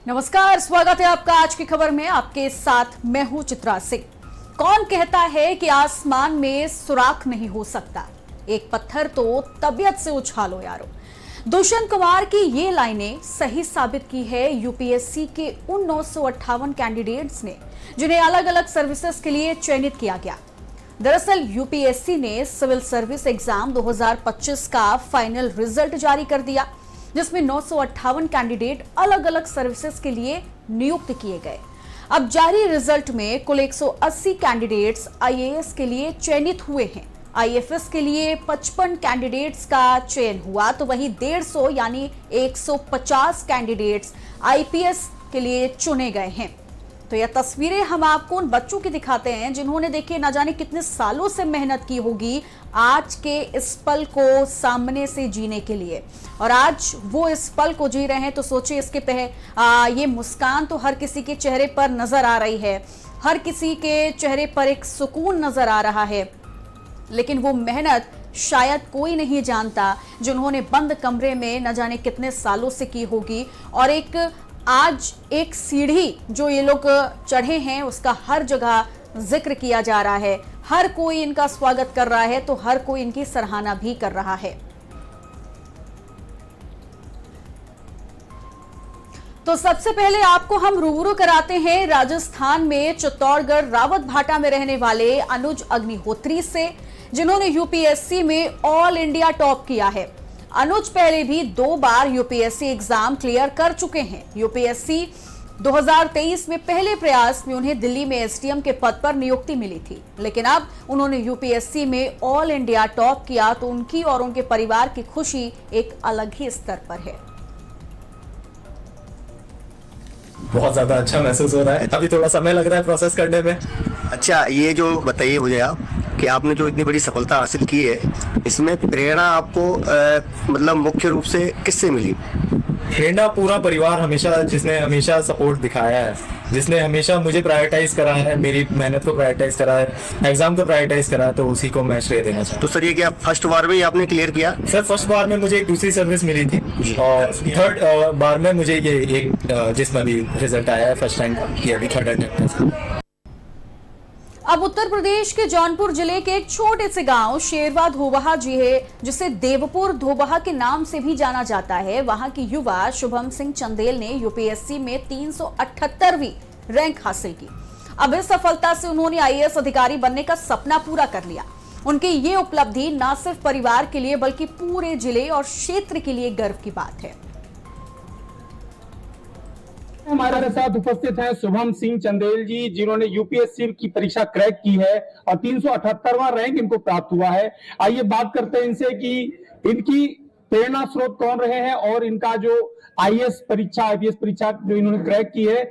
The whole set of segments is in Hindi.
नमस्कार, स्वागत है आपका आज की खबर में। आपके साथ मैं हूं चित्रा सिंह। कौन कहता है कि आसमान में सुराख नहीं हो सकता, एक पत्थर तो तबीयत से उछालो यारो। दुष्यंत कुमार की ये लाइनें सही साबित की है यूपीएससी के उन 958 कैंडिडेट्स ने जिन्हें अलग अलग सर्विसेज के लिए चयनित किया गया। दरअसल यूपीएससी ने सिविल सर्विस एग्जाम 2025 का फाइनल रिजल्ट जारी कर दिया, जिसमें 958 कैंडिडेट अलग अलग सर्विसेज के लिए नियुक्त किए गए। अब जारी रिजल्ट में कुल 180 कैंडिडेट्स आईएएस के लिए चयनित हुए हैं। आईएफएस के लिए 55 कैंडिडेट्स का चयन हुआ, तो वहीं 150 यानी 150 कैंडिडेट्स आईपीएस के लिए चुने गए हैं। तो यह तस्वीरें हम आपको उन बच्चों की दिखाते हैं जिन्होंने देखिए न जाने कितने सालों से मेहनत की होगी आज के इस पल को सामने से जीने के लिए, और आज वो इस पल को जी रहे हैं। तो सोचिए, इसके तहत ये मुस्कान तो हर किसी के चेहरे पर नजर आ रही है, हर किसी के चेहरे पर एक सुकून नजर आ रहा है, लेकिन वो मेहनत शायद कोई नहीं जानता जिन्होंने बंद कमरे में न जाने कितने सालों से की होगी। और आज एक सीढ़ी जो ये लोग चढ़े हैं उसका हर जगह जिक्र किया जा रहा है, हर कोई इनका स्वागत कर रहा है, तो हर कोई इनकी सराहना भी कर रहा है। तो सबसे पहले आपको हम रूबरू कराते हैं राजस्थान में चित्तौड़गढ़ रावत भाटा में रहने वाले अनुज अग्निहोत्री से, जिन्होंने यूपीएससी में ऑल इंडिया टॉप किया है। अनुज पहले भी 2 बार यूपीएससी एग्जाम क्लियर कर चुके हैं। यूपीएससी 2023 में पहले प्रयास में उन्हें दिल्ली में एसडीएम के पद पर नियुक्ति मिली थी, लेकिन अब उन्होंने यूपीएससी में ऑल इंडिया टॉप किया, तो उनकी और उनके परिवार की खुशी एक अलग ही स्तर पर है। बहुत ज्यादा अच्छा महसूस हो रहा है। अभी थोड़ा समय लग रहा है प्रोसेस करने में। अच्छा, ये जो बताइए मुझे आप कि आपने जो इतनी बड़ी सफलता हासिल की है, इसमें प्रेरणा आपको मतलब मुख्य रूप से किससे मिली? प्रेरणा पूरा परिवार हमेशा, जिसने हमेशा सपोर्ट दिखाया है, जिसने हमेशा मुझे प्रायोरिटाइज करा है, मेरी मेहनत को प्रायोरिटाइज करा है, एग्जाम को प्रायोरिटाइज करा है, तो उसी को मैं श्रेय देना चाहता हूँ। तो सर, ये क्या फर्स्ट बार में ही आपने क्लियर किया? सर, फर्स्ट बार में मुझे एक दूसरी सर्विस मिली थी और थर्ड बार में मुझे ये एक जिसमें भी रिजल्ट आया है फर्स्ट टाइम, ये अभी थर्ड अटेम्प्ट। अब उत्तर प्रदेश के जौनपुर जिले के एक छोटे से गांव शेरवा धोबहा जी है, जिसे देवपुर धोबहा के नाम से भी जाना जाता है। वहां की युवा शुभम सिंह चंदेल ने यूपीएससी में 378वीं रैंक हासिल की। अब इस सफलता से उन्होंने आईएएस अधिकारी बनने का सपना पूरा कर लिया। उनकी ये उपलब्धि न सिर्फ परिवार के लिए बल्कि पूरे जिले और क्षेत्र के लिए गर्व की बात है। हमारे साथ उपस्थित हैं शुभम सिंह चंदेल जी, जिन्होंने यूपीएससी की परीक्षा क्रैक की है और 378वां रैंक इनको प्राप्त हुआ है। आइए बात करते हैं इनसे कि इनकी प्रेरणा स्रोत कौन रहे हैं और इनका जो आईएएस परीक्षा, आईपीएस परीक्षा जो इन्होंने क्रैक की है,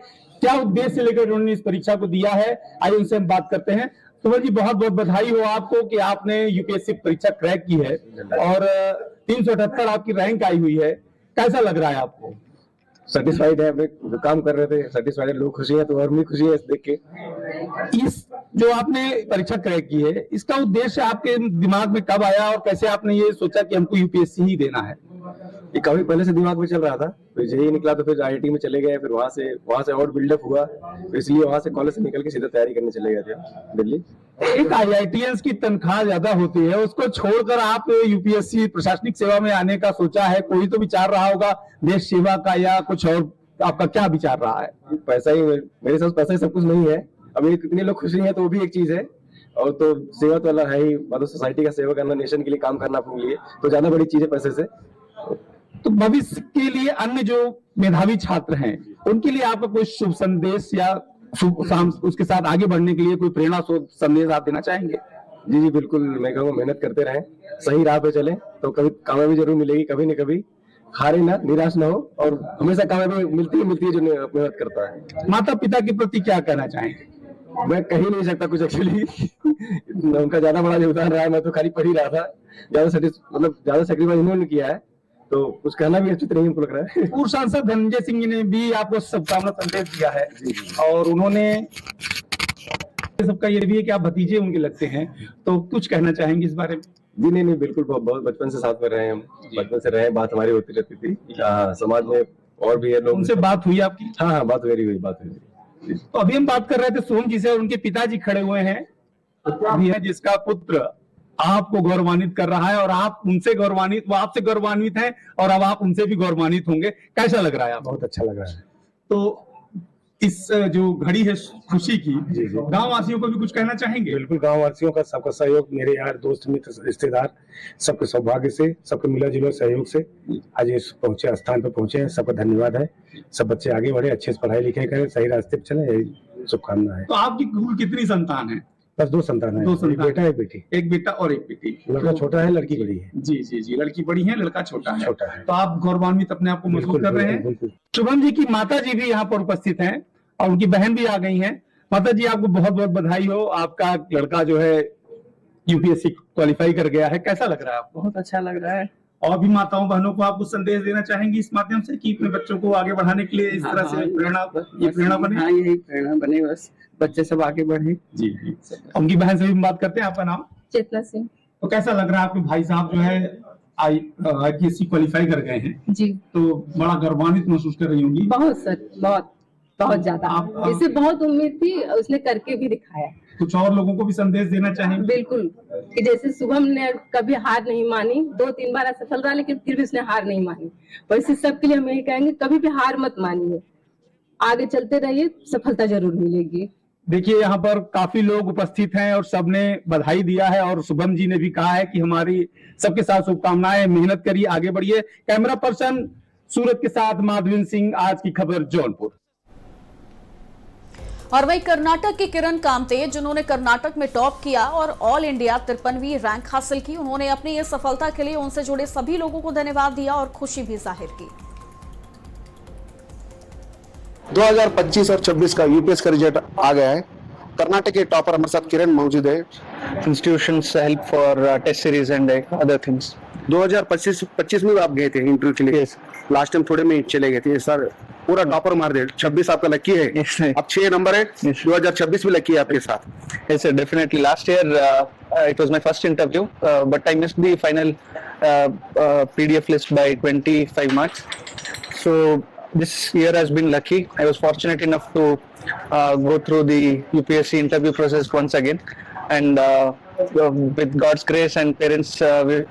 क्या उद्देश्य लेकर इन्होंने इस परीक्षा को दिया है। आइए उनसे हम बात करते हैं। शुभम जी, बहुत बहुत बधाई हो आपको कि आपने यूपीएससी परीक्षा क्रैक की है और 378 आपकी रैंक आई हुई है। कैसा लग रहा है आपको? सेटिस्फाइड है, जो काम कर रहे थे सेटिस्फाइड है, लोग खुशी है, तो और भी खुशी है इस देख के। इस जो आपने परीक्षा क्रैक की है, इसका उद्देश्य आपके दिमाग में कब आया और कैसे आपने ये सोचा कि हमको यूपीएससी ही देना है? ये काफी पहले से दिमाग में चल रहा था, फिर जेईई निकला तो फिर आईआईटी में चले गए, फिर वहां से और बिल्डअप हुआ, तो इसलिए वहां से कॉलेज से निकल के सीधा तैयारी करने चले गए थे दिल्ली। एक आईआईटीएंस की तनख्वाह ज्यादा होती है, उसको छोड़कर आप यूपीएससी प्रशासनिक सेवा में आने का सोचा है। कोई तो विचार रहा होगा देश सेवा का या कुछ और, आपका क्या विचार रहा है? पैसा ही, मेरे साथ पैसा ही सब कुछ नहीं है। अभी कितने लोग खुशी है तो वो भी एक चीज है, और तो सेवा तो अलग है ही, मतलब सोसाइटी का सेवा करना, नेशन के लिए काम करना अपने लिए, तो ज्यादा बड़ी चीज है पैसे से। तो भविष्य के लिए अन्य जो मेधावी छात्र हैं उनके लिए आपका कोई शुभ संदेश या उसके साथ आगे बढ़ने के लिए कोई प्रेरणा संदेश आप देना चाहेंगे? जी जी बिल्कुल, मैं कहूँगा मेहनत करते रहें, सही राह पे चले तो कभी कामयाबी जरूर मिलेगी, कभी न कभी। हारे ना, निराश ना हो, और हमेशा कामयाबी मिलती है जो मेहनत करता है। माता पिता के प्रति क्या कहना चाहेंगे? मैं कह ही नहीं सकता कुछ एक्चुअली उनका ज्यादा बड़ा योगदान रहा है, मैं तो खाली पढ़ ही रहा था। ज्यादा सेक्रीफाइस इन्होंने किया है, तो कुछ कहना भी उचित नहीं हमको लग रहा है। पूर्व सांसद धनंजय सिंह ने भी आपको शुभकामना संदेश दिया है और उन्होंने सबका ये भी है कि आप भतीजे उनके लगते हैं, तो कुछ कहना चाहेंगे इस बारे में? जी नहीं बिल्कुल, बहुत बचपन से साथ में रहे हम, बचपन से रहे, बात हमारी होती रहती थी। समाज में और भी है लोग। उनसे बात हुई आपकी? हाँ हाँ, बात हुई बात हुई। तो अभी हम बात कर रहे थे सोहम जी से, और उनके पिताजी खड़े हुए हैं, अभी है जिसका पुत्र आपको गौरवान्वित कर रहा है, और आप उनसे गौरवान्वित, वो आपसे गौरवान्वित हैं, और अब आप उनसे भी गौरवान्वित होंगे। कैसा लग रहा है आपको? बहुत अच्छा लग रहा है। तो इस जो घड़ी है खुशी की, जी, जी। गांव वासियों को भी कुछ कहना चाहेंगे? बिल्कुल, गांव वासियों का सबका सहयोग, मेरे यार दोस्त मित्र रिश्तेदार सबके सौभाग्य से, सबके मिला जुला सहयोग से आज इस पहुंचे स्थान पर पहुंचे हैं। सबका धन्यवाद है। सब बच्चे आगे बढ़े, अच्छे से पढ़ाई लिखाई करें, सही रास्ते पर चले, यही शुभकामना है। तो आपकी कुल कितनी संतान है? बस 2 संतान है, 2 संतान, एक बेटा एक बेटी। एक बेटा और एक बेटी। लड़का छोटा है, लड़की बड़ी है। जी जी जी, लड़की बड़ी है, लड़का छोटा है। छोटा है। तो आप गौरवान्वित अपने आप को महसूस बिल्कुल, कर रहे हैं? बिल्कुल। शुभम जी की माता जी भी यहाँ पर उपस्थित हैं, और उनकी बहन भी आ गई हैं। माता जी, आपको बहुत बहुत बधाई हो, आपका लड़का जो है यूपीएससी क्वालिफाई कर गया है। कैसा लग रहा है आपको? बहुत अच्छा लग रहा है। और भी माताओं बहनों को आप कुछ संदेश देना चाहेंगी इस माध्यम से कि अपने बच्चों को आगे बढ़ाने के लिए इस तरह से प्रेरणा बने? हाँ, यही प्रेरणा बने, बस बच्चे सब आगे बढ़े। जी जी। उनकी बहन से भी बात करते हैं। आपका नाम? चेतना सिंह। तो कैसा लग रहा है आपके भाई साहब जो है आईपीएससी क्वालिफाई कर गए हैं, जी, तो बड़ा गर्वान्वित महसूस कर रही होंगी? बहुत सर, बहुत बहुत ज्यादा। आप- इससे बहुत उम्मीद थी, उसने करके भी दिखाया। कुछ और लोगों को भी संदेश देना चाहेंगे? बिल्कुल, कि जैसे शुभम ने कभी हार नहीं मानी, 2-3 बार असफल रहा, लेकिन फिर भी उसने हार नहीं मानी। वैसे सबके लिए हम यही कहेंगे, कभी भी हार मत मानिए, आगे चलते रहिए, सफलता जरूर मिलेगी। देखिए, यहाँ पर काफी लोग उपस्थित हैं और सबने बधाई दिया है, और शुभम जी ने भी कहा है कि हमारी सबके साथ शुभकामनाएं, मेहनत करिए, आगे बढ़िए। कैमरा पर्सन सूरत के साथ माधविन सिंह, आज की खबर, जौनपुर। और वहीं कर्नाटक की किरण कामते, जिन्होंने कर्नाटक में टॉप किया और ऑल इंडिया 53वीं रैंक हासिल की, उन्होंने अपनी इस सफलता के लिए उनसे जुड़े सभी लोगों को धन्यवाद दिया और खुशी भी जाहिर की। 2025 और 26 का यूपीएस का रिजल्ट आ गया है। कर्नाटक के टॉपर हमारे साथ किरण मौजूद है। Institutions help for test series and other things. 2025 में भी आप गए थे इंटरव्यू के लिए? लास्ट टाइम थोड़े में चले गए थे सर, पूरा टॉपर मार दे। 26 आपका लकी है। Yes, sir. अब 6 नंबर है। Yes. 2026 भी लकी है आपके साथ। Yes, sir, definitely. Last year, it was my first interview, but I missed the final PDF list by 25 marks. So this year has been lucky. I was fortunate enough to go through the UPSC interview process once again, and with God's grace and parents'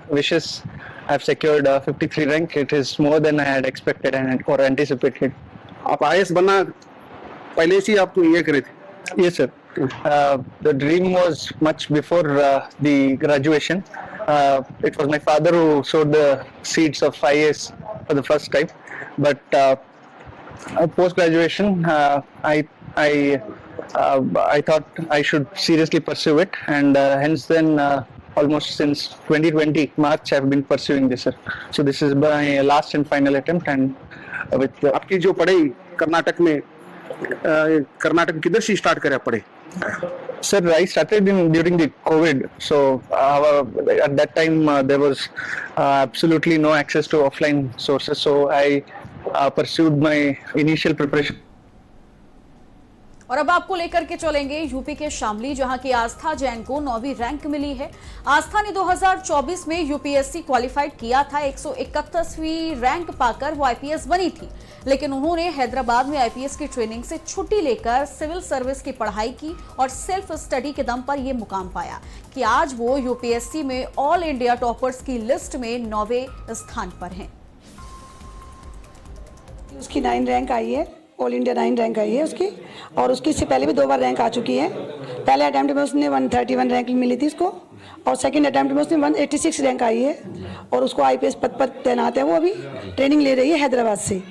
wishes, I've secured 53 rank. It is more than I had expected and or anticipated. आप IAS बनना पहले से आप ये करे थे? Yes, sir. The dream was much before the graduation. It was my father who sowed the seeds of IAS for the first time. But post graduation, I thought I should seriously pursue it, and hence then almost since 2020 March I've been pursuing this, sir. So this is my last and final attempt, and with आपकी जो पढ़ाई कर्नाटक में कर्नाटक किधर से स्टार्ट करे आप पढ़े? Sir, I started during the COVID, so at that time there was absolutely no access to offline sources, so I pursued my initial preparation. और अब आपको लेकर के चलेंगे यूपी के शामली, जहां की आस्था जैन को 9वीं रैंक मिली है। आस्था ने 2024 में यूपीएससी क्वालिफाइड किया था। 131वीं रैंक पाकर वो आईपीएस बनी थी, लेकिन उन्होंने हैदराबाद में आईपीएस की ट्रेनिंग से छुट्टी लेकर सिविल सर्विस की पढ़ाई की और सेल्फ स्टडी के दम पर यह मुकाम पाया कि आज वो यूपीएससी में ऑल इंडिया टॉपर्स की लिस्ट में 9वें स्थान पर हैं। उसकी 9 रैंक आई है, ऑल इंडिया 9 रैंक आई है उसकी, और उसकी इससे पहले भी 2 बार रैंक आ चुकी है। पहले अटैम्प्ट में उसने 131 रैंक मिली थी उसको, और सेकंड अटैम्प्ट में उसने 186 रैंक आई है, और उसको आईपीएस पद पर तैनात है। वो अभी ट्रेनिंग ले रही है हैदराबाद से।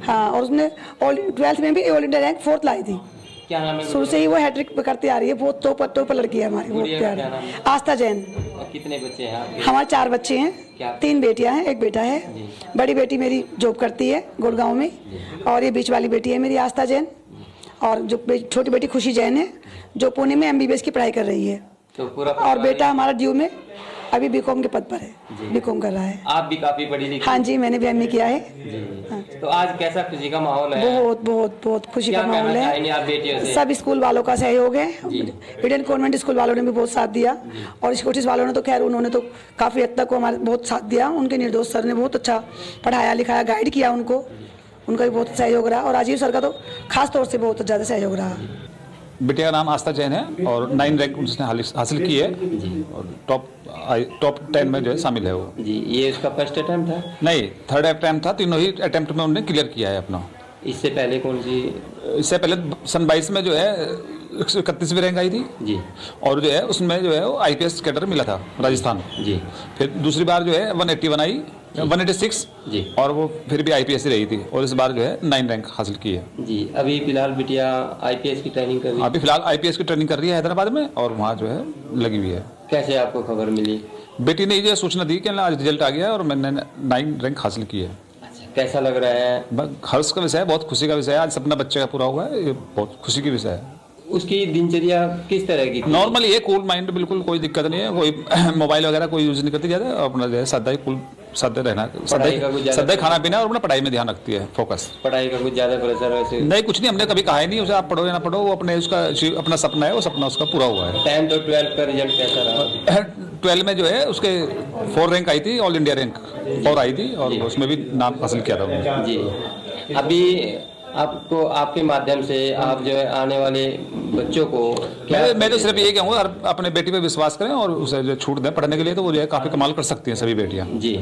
हाँ, और उसने 12th में भी ऑल इंडिया रैंक 4th लाई थी। क्या नाम है? शुरू से ही वो हैट्रिक करती आ रही है। बहुत टॉप लड़की है हमारी। वो क्या नाम है? आस्था जैन। कितने बच्चे हैं आपके? हमारे 4 बच्चे हैं, 3 बेटियां हैं, 1 बेटा है। बड़ी बेटी मेरी जॉब करती है गुड़गांव में, और ये बीच वाली बेटी है मेरी आस्था जैन, और जो छोटी बेटी खुशी जैन है जो पुणे में एमबीबीएस की पढ़ाई कर रही है। तो पूरा और बेटा हमारा ड्यू में अभी बीकॉम के पद पर है, बीकॉम कर रहा है। आप भी काफी पढ़ी लिखी? हाँ जी, मैंने भी एमए किया है। हाँ। तो आज कैसा खुशी का माहौल है? बहुत खुशी का माहौल है। आप बेटियों से? सब स्कूल वालों का सहयोग है। इंडियन कॉन्वेंट स्कूल वालों ने भी बहुत साथ दिया, और स्कॉटिश वालों ने तो खैर उन्होंने तो काफ़ी हद तक हमारे बहुत साथ दिया। उनके निर्दोष सर ने बहुत अच्छा पढ़ाया लिखाया, गाइड किया उनको, उनका भी बहुत सहयोग रहा, और राजीव सर का तो खास तौर से बहुत ज़्यादा सहयोग रहा। बिटिया का नाम आस्था जैन है और 9 रैंक उसने हासिल की है और टॉप 10 में जो है शामिल है वो। जी, ये उसका फर्स्ट अटेम्प्ट था? नहीं, थर्ड अटेम्प्ट था। तीनों ही अटेम्प्ट में उन्होंने क्लियर किया है अपना। इससे पहले कौन सी? इससे पहले सन 22 में जो है 131वीं रैंक आई थी जी, और जो है उसमें जो है वो IPS कैडर मिला था राजस्थान। जी, फिर दूसरी बार जो है 181 आई, 186 जी, और वो फिर भी IPS ही रही थी और इस बार जो है 9 रैंक हासिल की है। जी। अभी फिलहाल बिटिया IPS की ट्रेनिंग कर रही है? अभी फिलहाल IPS की ट्रेनिंग कर रही है हैदराबाद में और वहाँ जो है लगी हुई है। कैसे आपको खबर मिली? बेटी ने ये सूचना दी कि आज रिजल्ट आ गया है और मैंने 9 रैंक हासिल की है। अच्छा, कैसा लग रहा है? हर्ष का विषय है, बहुत खुशी का विषय है। आज सपना बच्चे का पूरा हुआ है, ये बहुत खुशी की विषय है। उसकी दिनचर्या किस तरह की थी? नॉर्मली ये कूल माइंड, बिल्कुल कोई दिक्कत नहीं है, कोई मोबाइल वगैरह कोई यूज नहीं करती ज़्यादा, अपना जो है सादा ही कूल सादे रहना, सादा खाना पीना और अपना पढ़ाई में ध्यान रखती है, फोकस। पढ़ाई का कुछ ज्यादा प्रेशर वैसे नहीं, कुछ नहीं, हमने कभी कहा ही नहीं उसे आप पढ़ो या ना पढ़ो, वो अपने उसका अपना सपना है, वो सपना उसका पूरा हुआ है। 10th और 12th का रिजल्ट कैसा रहा? 12 में जो है उसके 4 रैंक आई थी, ऑल इंडिया रैंक 4 आई थी और उसमें भी नाम हासिल किया था उन्होंने। जी। अभी आपको आपके माध्यम से आप जो है आने वाले बच्चों को मैं तो सिर्फ ये कहूँगा अपने बेटी पे विश्वास करें और उसे जो छूट दें पढ़ने के लिए, तो वो जो है काफी कमाल कर सकती हैं सभी बेटियां। जी,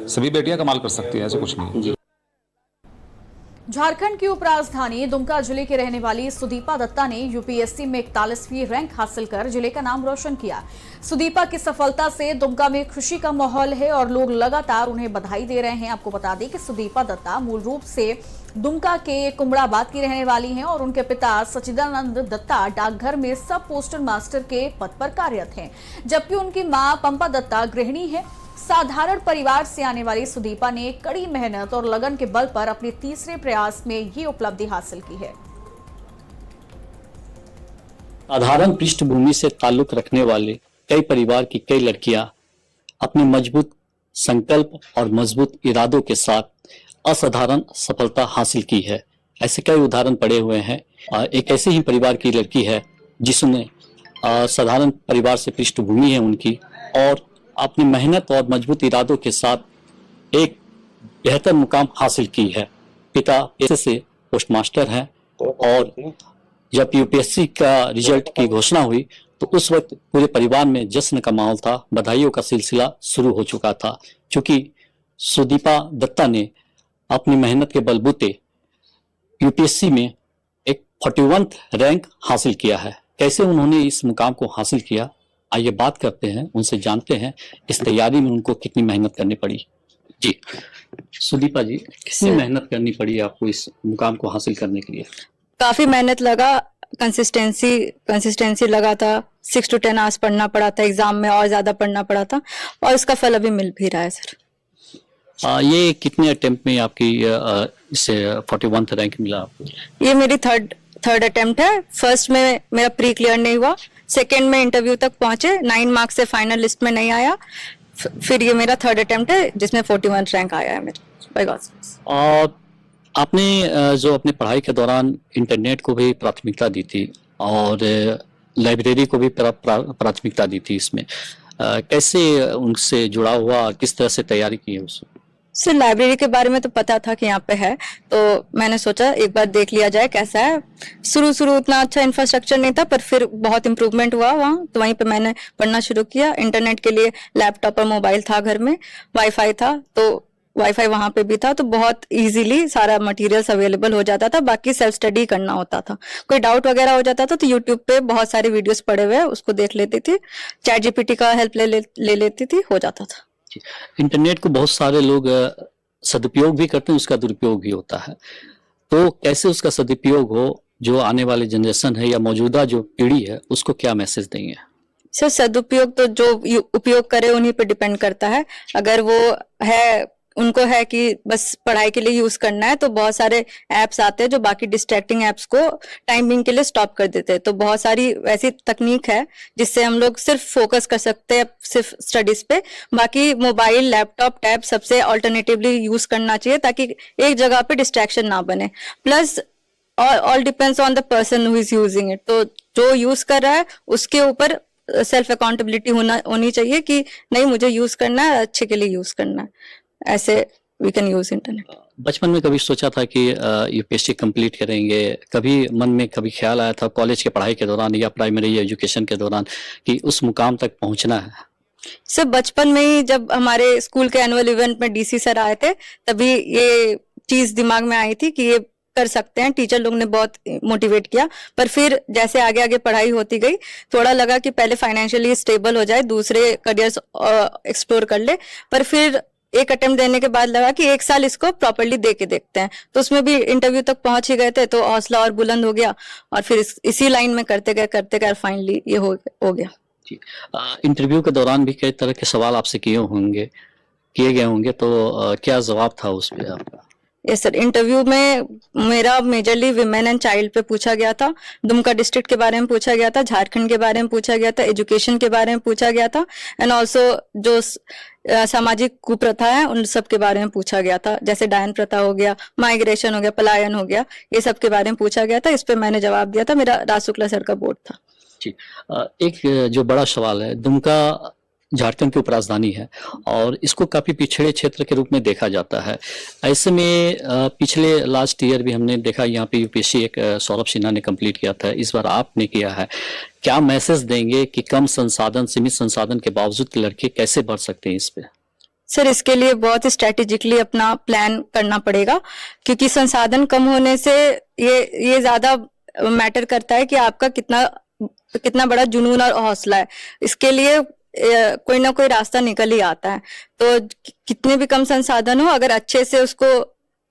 सभी बेटियां कमाल कर सकती हैं, ऐसे कुछ नहीं। जी। झारखंड की उपराजधानी दुमका जिले की रहने वाली सुदीपा दत्ता ने यूपीएससी में 41वीं रैंक हासिल कर जिले का नाम रोशन किया। सुदीपा की सफलता से दुमका में खुशी का माहौल है और लोग लगातार उन्हें बधाई दे रहे हैं। आपको बता दें कि सुदीपा दत्ता मूल रूप से दुमका के कुमड़ाबाद की रहने वाली हैं और उनके पिता सचिदानंद दत्ता डाकघर में सब पोस्टल मास्टर के पद पर कार्यरत हैं, जबकि उनकी मां पंपा दत्ता गृहिणी है। साधारण परिवार से आने वाली सुदीपा ने कड़ी मेहनत और लगन के बल पर अपने तीसरे प्रयास में ये उपलब्धि हासिल की है। साधारण पृष्ठभूमि से ताल्लुक रखने वाले कई परिवार की कई लड़कियां अपने मजबूत संकल्प और मजबूत इरादों के साथ असाधारण सफलता हासिल की है। ऐसे कई उदाहरण पड़े हुए हैं। एक ऐसे ही परिवार की लड़की है जिसने साधारण परिवार से पृष्ठभूमि है उनकी, और अपनी मेहनत और मजबूत इरादों के साथ एक बेहतर मुकाम हासिल की है। पिता पेशे से पोस्टमास्टर हैं और जब यूपीएससी का रिजल्ट की घोषणा हुई तो उस वक्त पूरे परिवार में जश्न का माहौल था, बधाइयों का सिलसिला शुरू हो चुका था, क्योंकि सुदीपा दत्ता ने अपनी मेहनत के बलबूते यूपीएससी में एक 41th रैंक हासिल किया है। कैसे उन्होंने इस मुकाम को हासिल किया, आइए बात करते हैं, उनसे जानते हैं इस तैयारी में उनको कितनी मेहनत करनी पड़ी। जी सुदीपा जी, कितनी मेहनत करनी पड़ी आपको इस मुकाम को हासिल करने के लिए? काफी मेहनत लगा, कंसिस्टेंसी लगा था। 6 to 10 आवर्स पढ़ना पड़ा था, एग्जाम में और ज्यादा पढ़ना पड़ा था और इसका फल अभी मिल भी रहा है सर। ये कितने अटेम्प्ट में आपकी इसे 41th रैंक मिला आपको? ये मेरी थर्ड अटेम्प्ट है। फर्स्ट में मेरा प्री क्लियर नहीं हुआ, सेकेंड में इंटरव्यू तक पहुंचे, 9 मार्क्स से फाइनल लिस्ट में नहीं आया, फिर ये मेरा थर्ड अटेम्प्ट है जिसमें 41 रैंक आया है मेरा, बाय गॉड्स ग्रेस। और आपने जो अपने पढ़ाई के दौरान इंटरनेट को भी प्राथमिकता दी थी और लाइब्रेरी को भी प्राथमिकता दी थी, इसमें कैसे उनसे जुड़ा हुआ, किस तरह से तैयारी की है उसमें? सर लाइब्रेरी के बारे में तो पता था कि यहाँ पे है, तो मैंने सोचा एक बार देख लिया जाए कैसा है। शुरू उतना अच्छा इंफ्रास्ट्रक्चर नहीं था, पर फिर बहुत इम्प्रूवमेंट हुआ वहाँ, तो वहीं पे मैंने पढ़ना शुरू किया। इंटरनेट के लिए लैपटॉप और मोबाइल था घर में, वाईफाई था, तो वाईफाई वहाँ पे भी था, तो बहुत इजीली सारा मटेरियल्स अवेलेबल हो जाता था। बाकी सेल्फ स्टडी करना होता था, कोई डाउट वगैरह हो जाता था तो यूट्यूब पे बहुत सारे वीडियोस पड़े हुए हैं, उसको देख लेती थी, चैट जीपीटी का हेल्प ले लेती थी, हो जाता था। इंटरनेट को बहुत सारे लोग सदुपयोग भी करते हैं, उसका दुरुपयोग भी होता है, तो कैसे उसका सदुपयोग हो, जो आने वाले जनरेशन है या मौजूदा जो पीढ़ी है उसको क्या मैसेज देंगे? सर सदुपयोग तो जो उपयोग करे उन्हीं पे डिपेंड करता है। अगर वो है, उनको है कि बस पढ़ाई के लिए यूज करना है, तो बहुत सारे एप्स आते हैं जो बाकी डिस्ट्रैक्टिंग एप्स को टाइमिंग के लिए स्टॉप कर देते हैं। तो बहुत सारी ऐसी तकनीक है जिससे हम लोग सिर्फ फोकस कर सकते हैं सिर्फ स्टडीज पे। बाकी मोबाइल, लैपटॉप, टैब सबसे ऑल्टरनेटिवली यूज करना चाहिए ताकि एक जगह पे डिस्ट्रैक्शन ना बने। Plus all depends on the person who is using it, तो जो यूज कर रहा है उसके ऊपर सेल्फ अकाउंटेबिलिटी होनी चाहिए कि नहीं मुझे यूज करना है, अच्छे के लिए यूज करना है, ऐसे वी कैन यूज इंटरनेट। बचपन में कभी सोचा था कि यूपीएससी कंप्लीट करेंगे? कभी मन में कभी ख्याल आया था कॉलेज के पढ़ाई के दौरान या प्राइमरी एजुकेशन के दौरान कि उस मुकाम तक पहुंचना है? सर बचपन में ही जब हमारे स्कूल के एनुअल इवेंट में डीसी सर आए थे, तभी ये चीज दिमाग में आई थी कि ये कर सकते हैं। टीचर लोग ने बहुत मोटिवेट किया, पर फिर जैसे आगे आगे पढ़ाई होती गई, थोड़ा लगा कि पहले फाइनेंशियली स्टेबल हो जाए, दूसरे करियर्स एक्सप्लोर कर ले। पर फिर एक अटेम्प्ट देने के बाद लगा कि 1 साल इसको प्रॉपर्ली दे के देखते हैं, तो उसमें भी इंटरव्यू तक पहुंच ही गए थे, तो हौसला और बुलंद हो गया और फिर इसी लाइन में करते गए फाइनली ये हो गया। जी, इंटरव्यू के दौरान भी कई तरह के सवाल आपसे किए गए होंगे, तो क्या जवाब था उस पे आपका? यस सर, इंटरव्यू में मेरा मेजरली विमेन एंड चाइल्ड पे पूछा गया था, दुमका डिस्ट्रिक्ट के बारे में पूछा गया था, झारखंड के बारे में पूछा गया था, एजुकेशन के बारे में पूछा गया था, एंड ऑल्सो जो सामाजिक कुप्रथा है उन सब के बारे में पूछा गया था, जैसे डायन प्रथा हो गया, माइग्रेशन हो गया, पलायन हो गया, ये सब के बारे में पूछा गया था। इस पे मैंने जवाब दिया था, मेरा राज शुक्ला सर का बोर्ड था। जी, एक जो बड़ा सवाल है, दुमका झारखंड की उपराजधानी है और इसको काफी पिछड़े क्षेत्र के रूप में देखा जाता है। ऐसे में पिछले लास्ट ईयर भी हमने देखा यहाँ पे यूपीएससी एक सौरभ सिन्हा ने कंप्लीट किया था, इस बार आपने किया है। क्या मैसेज देंगे कि कम संसाधन, सीमित संसाधन के बावजूद लड़के कैसे बढ़ सकते हैं इस पे? सर इसके लिए बहुत स्ट्रेटेजिकली अपना प्लान करना पड़ेगा, क्योंकि संसाधन कम होने से ये ज्यादा मैटर करता है कि आपका कितना बड़ा जुनून और हौसला है। इसके लिए कोई ना कोई रास्ता निकल ही आता है। तो कितने भी कम संसाधन हो, अगर अच्छे से उसको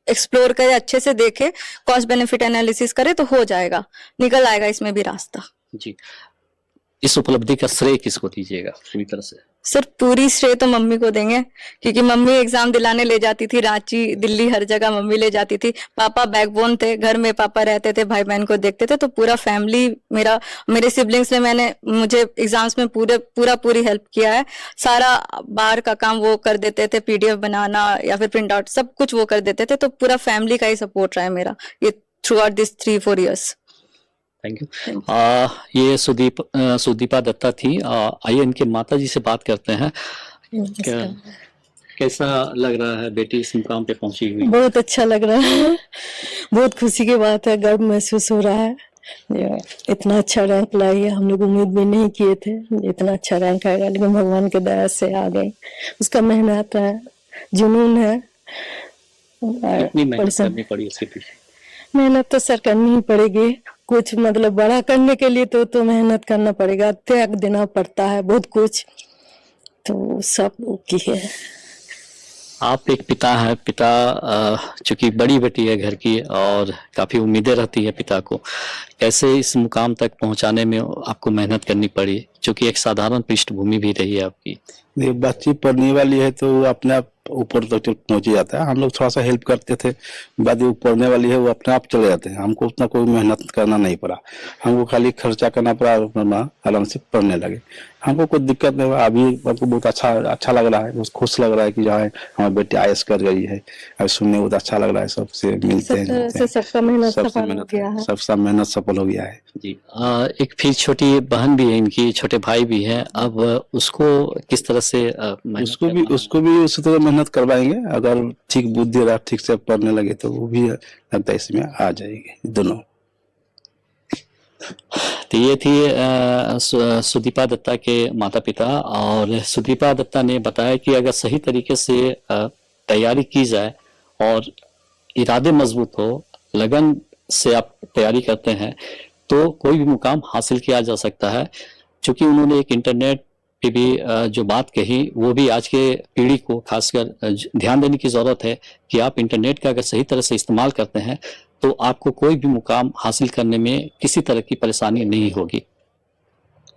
एक्सप्लोर करे, अच्छे से देखे, कॉस्ट बेनिफिट एनालिसिस करे, तो हो जाएगा, निकल आएगा इसमें भी रास्ता। जी, इस उपलब्धि का श्रेय किसको दीजिएगा पूरी तरह से? सर पूरी श्रेय तो मम्मी को देंगे, क्योंकि मम्मी एग्जाम दिलाने ले जाती थी, रांची, दिल्ली, हर जगह मम्मी ले जाती थी। पापा बैकबोन थे, घर में पापा रहते थे, भाई बहन को देखते थे, तो पूरा फैमिली मेरे सिबलिंग्स ने मुझे एग्जाम्स में पूरी हेल्प किया है। सारा बाहर का काम वो कर देते थे, पीडीएफ बनाना या फिर प्रिंट आउट, सब कुछ वो कर देते थे। तो पूरा फैमिली का ही सपोर्ट रहा है मेरा ये through out this 3-4 years। Thank you. ये सुदीपा दत्ता थी। आइए इनके माता जी से बात करते हैं। कैसा लग रहा है बेटी इस मुकाम पे पहुंची हुई? बहुत अच्छा लग रहा है, बहुत खुशी की बात है, गर्व महसूस हो रहा है। इतना अच्छा रैंक लाई है, हम लोग उम्मीद भी नहीं किए थे इतना अच्छा रैंक आएगा, लेकिन भगवान के दया से आ गई। उसका मेहनत है, जुनून है। कितनी मेहनत करनी पड़ी उसके पीछे? मेहनत तो सर करनी ही पड़ेगी, कुछ मतलब बड़ा करने के लिए तो मेहनत करना पड़ेगा, त्याग देना पड़ता है बहुत कुछ, तो सब की है। आप एक पिता है, पिता चूंकि बड़ी बेटी है घर की और काफी उम्मीदें रहती है पिता को, कैसे इस मुकाम तक पहुंचाने में आपको मेहनत करनी पड़ी, चूंकि एक साधारण पृष्ठभूमि भी रही है आपकी? बच्ची पढ़ने वाली है तो अपने आप ऊपर तक पहुंच जाता है। हम लोग थोड़ा सा हेल्प करते थे, बाद वो पढ़ने वाली है वो अपने आप चले जाते हैं। हमको उतना कोई मेहनत करना नहीं पड़ा, हमको खाली खर्चा करना पड़ा, आराम से पढ़ने लगे, हमको कोई दिक्कत नहीं हुआ। अभी हमको बहुत अच्छा लग रहा है, बहुत खुश लग रहा है कि जो है हमारी बेटी आईएएस कर गई है। अब सुनने बहुत अच्छा लग रहा है, सबसे मिलते हैं, सबका मेहनत सफल हो गया है, सबका मेहनत सफल हो गया है। जी, एक फिर छोटी बहन भी है इनकी, छोटे भाई भी हैं, अब उसको किस तरह से उसको भी उसी तरह मेहनत करवाएंगे। अगर ठीक बुद्धि रहा, ठीक से पढ़ने लगे तो वो भी लगता है इसमें आ जाएगी दोनों। तो ये थी सुदीपा दत्ता के माता पिता, और सुदीपा दत्ता ने बताया कि अगर सही तरीके से तैयारी की जाए और इरादे मजबूत हो, लगन से आप तैयारी करते हैं तो कोई भी मुकाम हासिल किया जा सकता है। क्योंकि उन्होंने एक इंटरनेट पे भी जो बात कही, वो भी आज के पीढ़ी को खासकर ध्यान देने की जरूरत है कि आप इंटरनेट का अगर सही तरह से इस्तेमाल करते हैं तो आपको कोई भी मुकाम हासिल करने में किसी तरह की परेशानी नहीं होगी।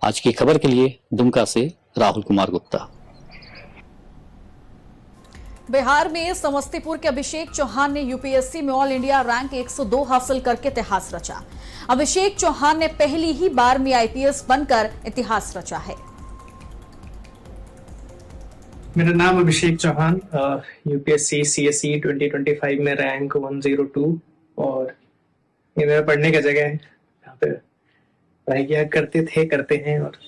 आज की खबर के लिए दुमका से राहुल कुमार गुप्ता। बिहार में समस्तीपुर के अभिषेक चौहान ने यूपीएससी में ऑल इंडिया रैंक 102 हासिल करके इतिहास रचा। अभिषेक चौहान ने पहली ही बार में आईपीएस बनकर इतिहास रचा है। मेरा नाम अभिषेक चौहान, यूपीएससी सीएसई 2025 में रैंक 102, और ये मेरा पढ़ने का जगह है। यहाँ पे पढ़ाई किया करते हैं और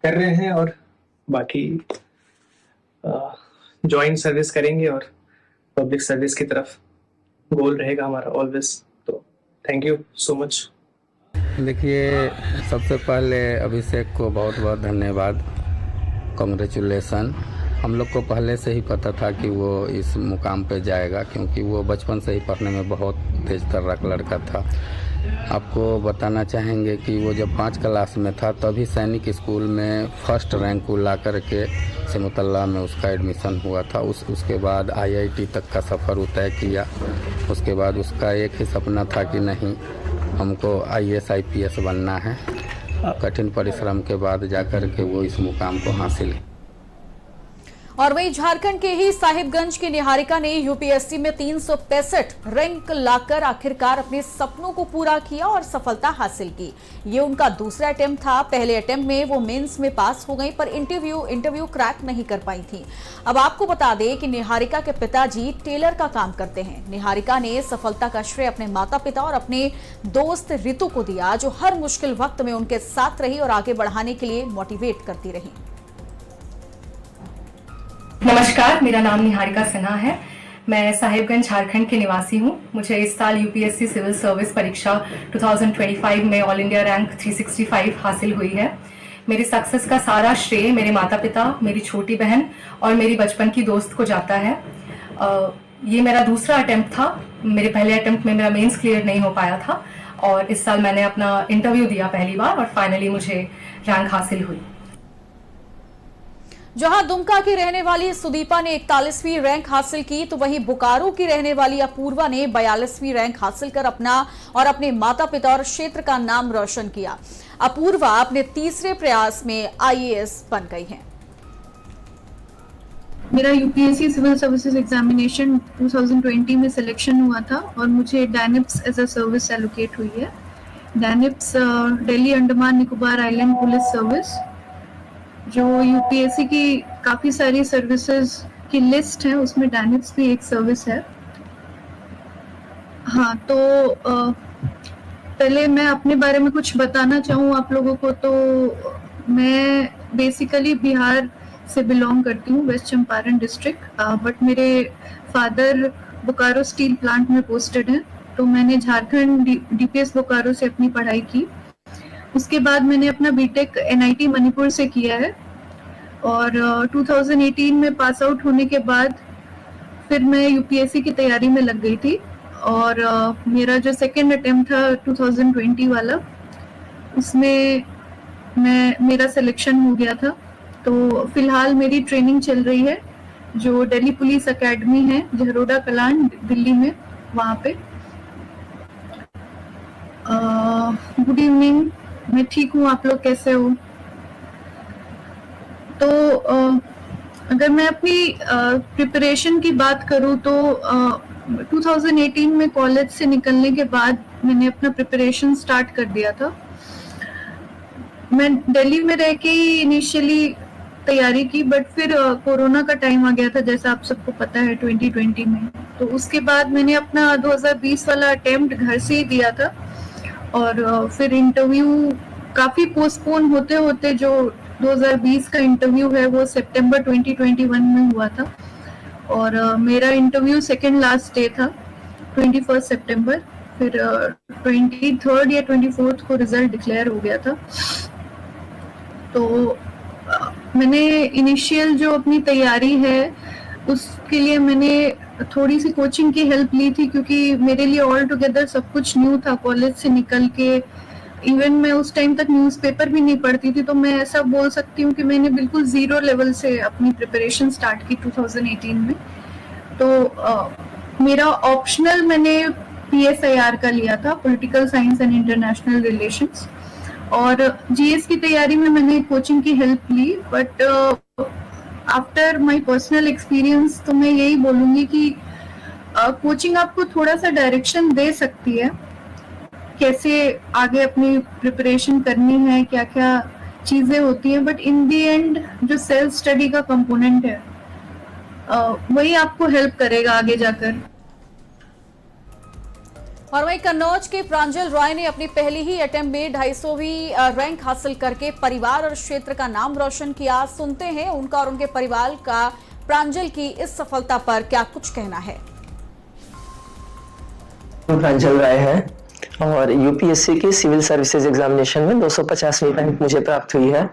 कर रहे हैं, और बाकी ज्वाइंट सर्विस करेंगे और पब्लिक सर्विस की तरफ गोल रहेगा हमारा ऑलवेज। तो थैंक यू सो मच। देखिए, सबसे पहले अभिषेक को बहुत बहुत धन्यवाद, कॉन्ग्रेचुलेसन। हम लोग को पहले से ही पता था कि वो इस मुकाम पे जाएगा, क्योंकि वो बचपन से ही पढ़ने में बहुत तेज तर्राक लड़का था। आपको बताना चाहेंगे कि वो जब 5 क्लास में था तभी सैनिक स्कूल में फर्स्ट रैंक को ला करके सिमुतल्ला में उसका एडमिशन हुआ था। उसके बाद IIT तक का सफ़र वो तय किया। उसके बाद उसका एक ही सपना था कि नहीं, हमको IAS IPS बनना है। कठिन परिश्रम के बाद जाकर के वो इस मुकाम को हासिल। और वहीं झारखंड के ही साहिबगंज की निहारिका ने यूपीएससी में 365 रैंक लाकर आखिरकार अपने सपनों को पूरा किया और सफलता हासिल की। ये उनका दूसरा अटेम्प्ट था। पहले अटेम्प्ट में वो मेंस में पास हो गई, पर इंटरव्यू क्रैक नहीं कर पाई थी। अब आपको बता दें कि निहारिका के पिताजी टेलर का काम करते हैं। निहारिका ने सफलता का श्रेय अपने माता पिता और अपने दोस्त रितु को दिया, जो हर मुश्किल वक्त में उनके साथ रही और आगे बढ़ाने के लिए मोटिवेट करती रही। नमस्कार, मेरा नाम निहारिका सिन्हा है। मैं साहिबगंज झारखंड की निवासी हूँ। मुझे इस साल यूपीएससी सिविल सर्विस परीक्षा 2025 में ऑल इंडिया रैंक 365 हासिल हुई है। मेरी सक्सेस का सारा श्रेय मेरे माता पिता, मेरी छोटी बहन और मेरी बचपन की दोस्त को जाता है। ये मेरा दूसरा अटेम्प्ट था। मेरे पहले अटेम्प्ट में मेरा मेंस क्लियर नहीं हो पाया था और इस साल मैंने अपना इंटरव्यू दिया पहली बार और फाइनली मुझे रैंक हासिल हुई। जहां दुमका की रहने वाली सुदीपा ने 41वीं रैंक हासिल की, तो वहीं बोकारो की रहने वाली अपूर्वा ने 42वीं रैंक हासिल कर अपना और अपने माता पिता और क्षेत्र का नाम रोशन किया। अपूर्वा अपने तीसरे प्रयास में IAS बन गई हैं। मेरा यूपीएससी सिविल सर्विसेज एग्जामिनेशन 2020 में सिलेक्शन हुआ था और मुझे DANIPS as a service allocate हुई है। DANIPS Delhi Andaman Nicobar island police service, जो यूपीएससी की काफ़ी सारी सर्विसेज की लिस्ट है, उसमें डैनिप्स भी एक सर्विस है। हाँ, तो पहले मैं अपने बारे में कुछ बताना चाहूँ आप लोगों को। तो मैं बेसिकली बिहार से बिलोंग करती हूँ, वेस्ट चंपारण डिस्ट्रिक्ट, बट मेरे फादर बोकारो स्टील प्लांट में पोस्टेड हैं। तो मैंने झारखंड DPS बोकारो से अपनी पढ़ाई की। उसके बाद मैंने अपना बीटेक NIT मणिपुर से किया है और 2018 में पास आउट होने के बाद फिर मैं यूपीएससी की तैयारी में लग गई थी और मेरा जो सेकंड अटेम्प्ट था 2020 वाला, उसमें मेरा सिलेक्शन हो गया था। तो फिलहाल मेरी ट्रेनिंग चल रही है जो दिल्ली पुलिस एकेडमी है, जहरोड़ा कलान दिल्ली में, वहाँ पे। गुड इवनिंग, मैं ठीक हूँ, आप लोग कैसे हो? तो अगर मैं अपनी प्रिपरेशन की बात करूँ तो 2018 में कॉलेज से निकलने के बाद मैंने अपना प्रिपरेशन स्टार्ट कर दिया था। मैं दिल्ली में रह के ही इनिशियली तैयारी की, बट फिर कोरोना का टाइम आ गया था, जैसा आप सबको पता है, 2020 में। तो उसके बाद मैंने अपना 2020 वाला अटेम्प्ट घर से ही दिया था और फिर इंटरव्यू काफ़ी पोस्टपोन होते होते जो 2020 का इंटरव्यू है वो सितंबर 2021 में हुआ था और मेरा इंटरव्यू सेकंड लास्ट डे था 21 सितंबर। फिर 23rd या 24th को रिजल्ट डिक्लेयर हो गया था। तो मैंने इनिशियल जो अपनी तैयारी है उसके लिए मैंने थोड़ी सी कोचिंग की हेल्प ली थी, क्योंकि मेरे लिए ऑल टुगेदर सब कुछ न्यू था। कॉलेज से निकल के इवन मैं उस टाइम तक न्यूज़पेपर भी नहीं पढ़ती थी, तो मैं ऐसा बोल सकती हूँ कि मैंने बिल्कुल जीरो लेवल से अपनी प्रिपरेशन स्टार्ट की 2018 में। तो मेरा ऑप्शनल मैंने PSIR का लिया था, political science and international relations, और GS की तैयारी में मैंने कोचिंग की हेल्प ली। But after my personal experience तो मैं यही बोलूँगी कि कोचिंग आपको थोड़ा सा डायरेक्शन दे सकती है, कैसे आगे अपनी प्रिपरेशन करनी है, क्या क्या चीज़ें होती हैं, बट इन दी एंड जो सेल्फ स्टडी का कंपोनेंट है वही आपको हेल्प करेगा आगे जाकर। और वहीं कन्नौज के प्रांजल रॉय ने अपनी पहली ही अटेम्प्ट में 250वीं रैंक हासिल करके परिवार और क्षेत्र का नाम रोशन किया। सुनते हैं उनका और उनके परिवार का प्रांजल की इस सफलता पर क्या कुछ कहना है। प्रांजल राय है और यूपीएससी की सिविल सर्विसेज एग्जामिनेशन में 250वीं रैंक मुझे प्राप्त हुई है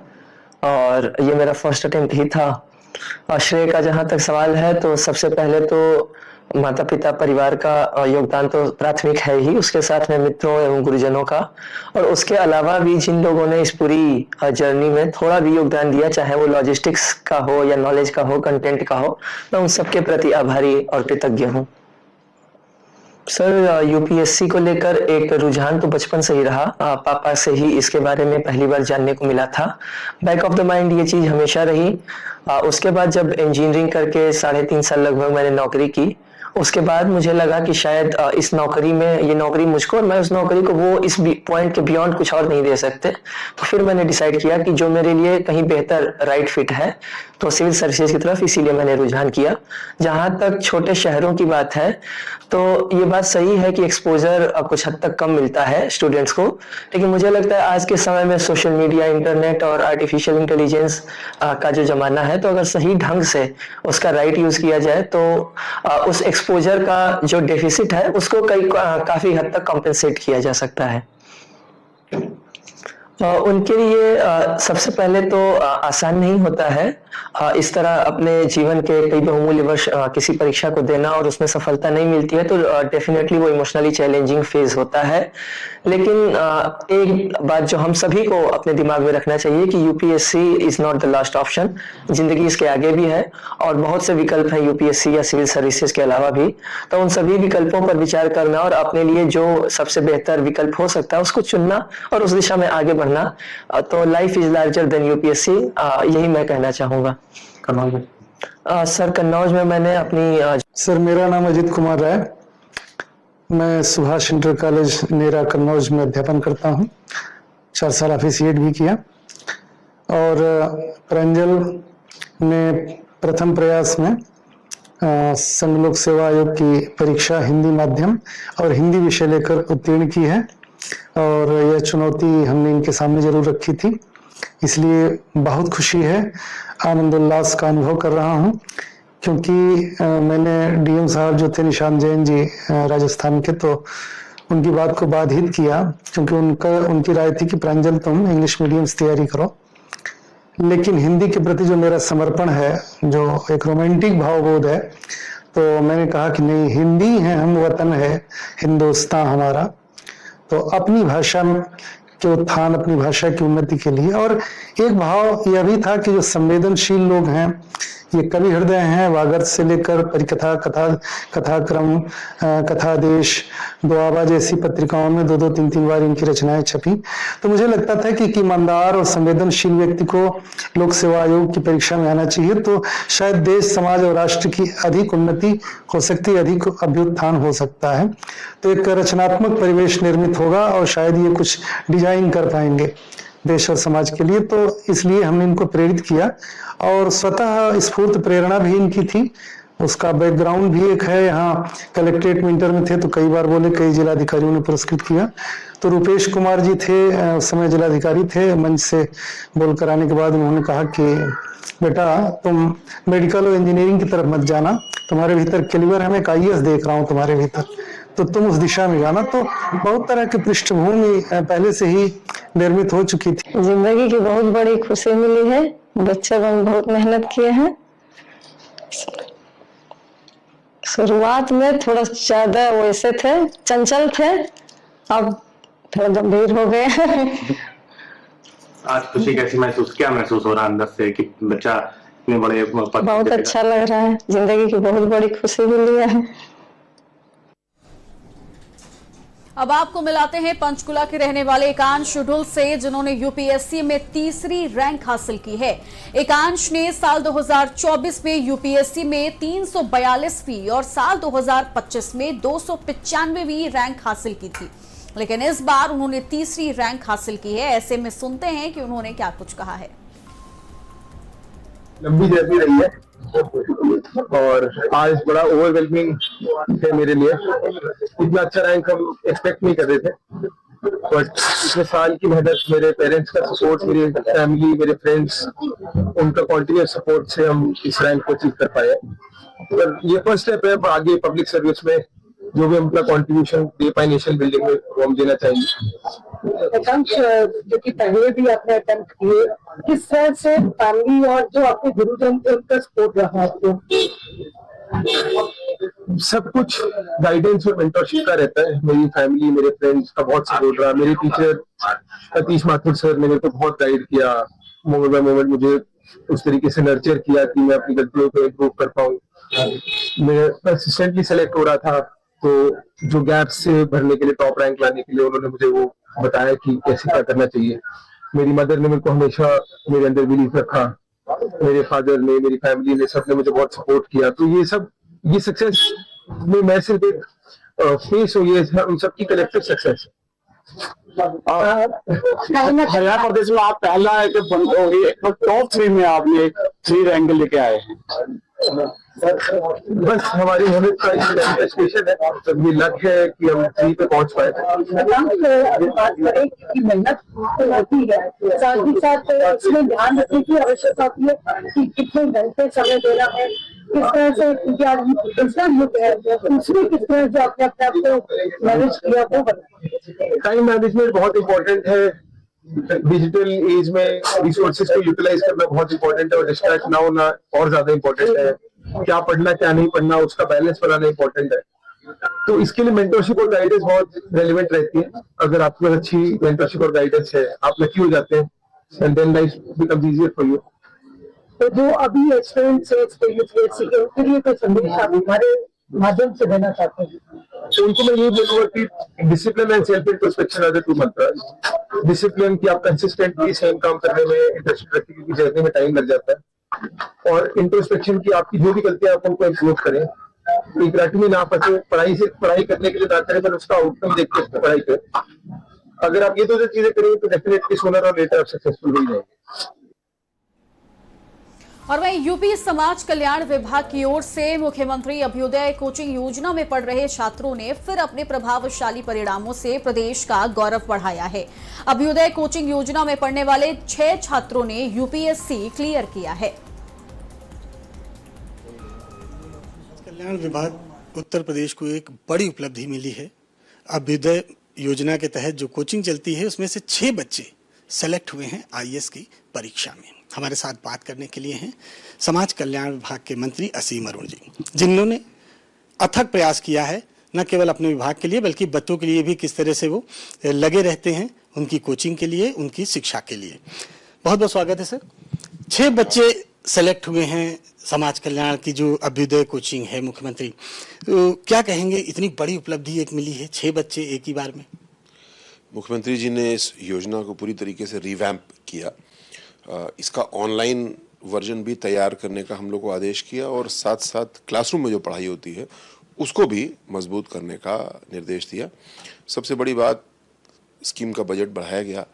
और ये मेरा फर्स्ट अटेम्प्ट ही था। श्रेय का जहां तक सवाल है तो सबसे पहले तो माता पिता परिवार का योगदान तो प्राथमिक है ही, उसके साथ में मित्रों एवं गुरुजनों का, और उसके अलावा भी जिन लोगों ने इस पूरी जर्नी में थोड़ा भी योगदान दिया, चाहे वो लॉजिस्टिक्स का हो या नॉलेज का हो, कंटेंट का हो, मैं उन सबके प्रति आभारी और कृतज्ञ हूँ। सर, यूपीएससी को लेकर एक रुझान तो बचपन से ही रहा। पापा से ही इसके बारे में पहली बार जानने को मिला था। बैक ऑफ द माइंड ये चीज हमेशा रही। उसके बाद जब इंजीनियरिंग करके 3.5 साल लगभग मैंने नौकरी की, उसके बाद मुझे लगा कि शायद इस नौकरी में ये नौकरी मुझको और मैं उस नौकरी को वो इस पॉइंट के बियॉन्ड कुछ और नहीं दे सकते। तो फिर मैंने डिसाइड किया कि जो मेरे लिए कहीं बेहतर राइट फिट है तो सिविल सर्विसेज की तरफ, इसीलिए मैंने रुझान किया। जहां तक छोटे शहरों की बात है तो ये बात सही है कि एक्सपोजर कुछ हद तक कम मिलता है स्टूडेंट्स को, लेकिन मुझे लगता है आज के समय में सोशल मीडिया, इंटरनेट और आर्टिफिशियल इंटेलिजेंस का जो जमाना है, तो अगर सही ढंग से उसका राइट यूज किया जाए तो उस एक्सपोजर का जो डेफिसिट है उसको काफी हद तक कॉम्पेंसेट किया जा सकता है। उनके लिए सबसे पहले तो आसान नहीं होता है इस तरह अपने जीवन के कई बहुमूल्य वर्ष किसी परीक्षा को देना और उसमें सफलता नहीं मिलती है तो डेफिनेटली वो इमोशनली चैलेंजिंग फेज होता है। लेकिन एक बात जो हम सभी को अपने दिमाग में रखना चाहिए कि UPSC is not the last option. जिंदगी इसके आगे भी है और बहुत से विकल्प हैं यूपीएससी या सिविल सर्विसेज के अलावा भी, तो उन सभी विकल्पों पर विचार करना और अपने लिए जो सबसे बेहतर विकल्प हो सकता है उसको चुनना और उस दिशा में आगे बढ़ना। तो life is larger than UPSC, यही मैं कहना चाहूंगा। कन्नौज में सर, कन्नौज में मैंने अपनी सर, मेरा नाम अजित कुमार राय, मैं सुभाष इंटर कॉलेज नेरा कन्नौज में अध्यापन करता हूँ। 4 साल ऑफिसिएट भी किया और प्रांजल ने प्रथम प्रयास में संघ लोक सेवा आयोग की परीक्षा हिंदी माध्यम और हिंदी विषय लेकर उत्तीर्ण की है और यह चुनौती हमने इनके सामने जरूर रखी थी, इसलिए बहुत खुशी है, आनंद उल्लास का अनुभव कर रहा हूँ। क्योंकि मैंने डीएम साहब जो थे निशांत जैन जी राजस्थान के, तो उनकी बात को बाधित किया क्योंकि उनकी राय थी कि प्रांजल तुम इंग्लिश मीडियम से तैयारी करो, लेकिन हिंदी के प्रति जो मेरा समर्पण है, जो एक रोमांटिक भावबोध है, तो मैंने कहा कि नहीं, हिंदी है हम वतन है हिंदुस्तान हमारा, तो अपनी भाषा के उत्थान, अपनी भाषा की उन्नति के लिए। और एक भाव यह भी था कि जो संवेदनशील लोग हैं, ये कवि हृदय हैं, वागर्थ से लेकर परिकथा, कथाक्रम, कथादेश, दुआबा जैसी पत्रिकाओं में 2-2, 3-3 बार इनकी रचनाएं छपी। तो मुझे लगता था कि ईमानदार और संवेदनशील व्यक्ति को लोक सेवा आयोग की परीक्षा में आना चाहिए, तो शायद देश, समाज और राष्ट्र की अधिक उन्नति हो सकती है, अधिक अभ्युत्थान हो सकता है। तो एक रचनात्मक परिवेश निर्मित होगा और शायद ये कुछ डिजाइन कर पाएंगे देश और समाज के लिए। तो इसलिए हमने इनको प्रेरित किया और स्वतः स्फूर्त प्रेरणा भी इनकी थी। उसका बैकग्राउंड भी एक है, यहाँ कलेक्ट्रेट में इंटर में थे तो कई बार बोले, कई जिलाधिकारियों ने पुरस्कृत किया। तो रुपेश कुमार जी थे, उस समय जिलाधिकारी थे, मंच से बोलकर आने के बाद उन्होंने कहा कि बेटा तुम मेडिकल और इंजीनियरिंग की तरफ मत जाना, तुम्हारे भीतर कैलिबर है, मैं एक IAS देख रहा हूँ तुम्हारे भीतर, तो तुम उस दिशा में जाना। तो बहुत तरह की पृष्ठभूमि पहले से ही निर्मित हो चुकी थी। जिंदगी की बहुत बड़ी खुशी मिली है, बच्चे लोग बहुत मेहनत किए हैं। शुरुआत में थोड़ा ज्यादा वैसे थे, चंचल थे, अब थोड़ा गंभीर हो गए। आज खुशी कैसी महसूस, क्या महसूस हो रहा है अंदर से कि बच्चा इतने बड़े पद? बहुत अच्छा लग रहा है, जिंदगी की बहुत बड़ी खुशी मिली है। अब आपको मिलाते हैं पंचकुला के रहने वाले एकांश शुडुल से, जिन्होंने यूपीएससी में 3री रैंक हासिल की है। एकांश ने साल 2024 में यूपीएससी में 342वीं और साल 2025 में 295वीं रैंक हासिल की थी, लेकिन इस बार उन्होंने 3री रैंक हासिल की है। ऐसे में सुनते हैं कि उन्होंने क्या कुछ कहा है। लंबी जर्नी रही है और आज बड़ा ओवरवेलमिंग है मेरे लिए। इतना अच्छा रैंक हम एक्सपेक्ट नहीं कर रहे थे, बट इतने साल की मेहनत, मेरे पेरेंट्स का सपोर्ट, मेरी फैमिली, मेरे फ्रेंड्स, उनका कॉन्टिन्यूस सपोर्ट से हम इस रैंक को अचीव कर पाए। पर ये फर्स्ट स्टेप है, आगे पब्लिक सर्विस में जो भी हम अपना कॉन्ट्रीब्यूशन दे पाए नेशनल बिल्डिंग में वो हम देना चाहेंगे। जो कि पहले भी आपने अटेम्प्ट किए, किस तरह से फैमिली और जो आपके गुरुजन थे उनका सपोर्ट रहा आपको? सब कुछ गाइडेंस और मेंटरशिप का रहता है। मेरी फैमिली, मेरे फ्रेंड्स का बहुत सपोर्ट रहा। मेरे टीचर सतीश माथुर सर ने मेरे को बहुत गाइड किया, मोमेंट बाय मोमेंट मुझे उस तरीके से नर्चर किया कि मैं अपनी गलतियों को इम्प्रूव कर पाऊँ। मैं कंसिस्टेंटली सेलेक्ट हो रहा था, तो जो गैप्स से भरने के लिए, टॉप रैंक लाने के लिए उन्होंने मुझे वो बताया कि कैसे क्या करना चाहिए। मेरी मदर ने मेरे को हमेशा मेरे अंदर बिलीफ रखा, मेरे फादर ने, मेरी फैमिली ने, सबने मुझे बहुत सपोर्ट किया। तो ये सक्सेस में मैं सिर्फ एक फेस हूँ, ये उन सबकी कलेक्टिव सक्सेस है। हरियाणा प्रदेश में आप पहला है कि टॉप 3 में आपने 3 रैंक लेके आए हैं। बस हमारी मेहनत का स्टेशन है, ये लक्ष्य है कि हम 3 पे पहुंच पाए। बात करें कि मेहनत तो होती है, साथ ही साथ इसमें ध्यान रखने की आवश्यकता होती है कि कितने घंटे समय देना है, किस तरह से दूसरे किस तरह से अपने आप को मैनेज किया वो बताएं। टाइम मैनेजमेंट बहुत इंपॉर्टेंट है। डिजिटल एज में रिसोर्सेज को यूटिलाइज करना बहुत इंपॉर्टेंट है, और डिस्ट्रैक्ट ना होना और ज्यादा इंपॉर्टेंट है। क्या पढ़ना क्या नहीं पढ़ना उसका बैलेंस बनाना इंपॉर्टेंट है। तो इसके लिए मेंटरशिप और गाइडेंस बहुत रेलेवेंट रहती है। अगर आपके पास अच्छी मेंटरशिप और गाइडेंस है, आप लकी हो जाते हैं, and then life becomes easier for you. तो जो अभी एक्सपीरियंस है यूपीएससी के, उनके लिए कोई संदेश आप हमारे माध्यम से देना चाहते हैं? तो उनको मैं ये बोलूंगा कि discipline and self introspection are the 2 mantra. Discipline की आप कंसिस्टेंटली सेम काम करने में इंटरेस्ट रखिए, क्योंकि जर्नी में टाइम लग जाता है। और इंट्रोस्पेक्शन की आपकी जो भी गलतियां आप उनको इम्प्रूव करें, एक रट में ना फंसे, पढ़ाई करने के लिए ना करें, पर उसका आउटकम देख के पढ़ाई करें। अगर आप ये 2 चीजें करेंगे तो डेफिनेटली सूनर और लेटर आप सक्सेसफुल हो जाएंगे। और वहीं यूपी समाज कल्याण विभाग की ओर से मुख्यमंत्री अभ्युदय कोचिंग योजना में पढ़ रहे छात्रों ने फिर अपने प्रभावशाली परिणामों से प्रदेश का गौरव बढ़ाया है। अभ्युदय कोचिंग योजना में पढ़ने वाले 6 छात्रों ने यूपीएससी क्लियर किया है। कल्याण विभाग उत्तर प्रदेश को एक बड़ी उपलब्धि मिली है। अभ्युदय योजना के तहत जो कोचिंग चलती है उसमें से 6 बच्चे सेलेक्ट हुए हैं आईएएस की परीक्षा में। हमारे साथ बात करने के लिए हैं समाज कल्याण विभाग के मंत्री असीम अरुण जी, जिन्होंने अथक प्रयास किया है न केवल अपने विभाग के लिए बल्कि बच्चों के लिए भी किस तरह से वो लगे रहते हैं उनकी कोचिंग के लिए, उनकी शिक्षा के लिए। बहुत बहुत स्वागत है सर। 6 बच्चे सेलेक्ट हुए हैं समाज कल्याण की जो अभ्युदय कोचिंग है मुख्यमंत्री, तो क्या कहेंगे, इतनी बड़ी उपलब्धि एक मिली है, 6 बच्चे एक ही बार में? मुख्यमंत्री जी ने इस योजना को पूरी तरीके से रिवैम्प किया। इसका ऑनलाइन वर्जन भी तैयार करने का हम लोग को आदेश किया, और साथ साथ क्लासरूम में जो पढ़ाई होती है उसको भी मजबूत करने का निर्देश दिया। सबसे बड़ी बात, स्कीम का बजट बढ़ाया गया।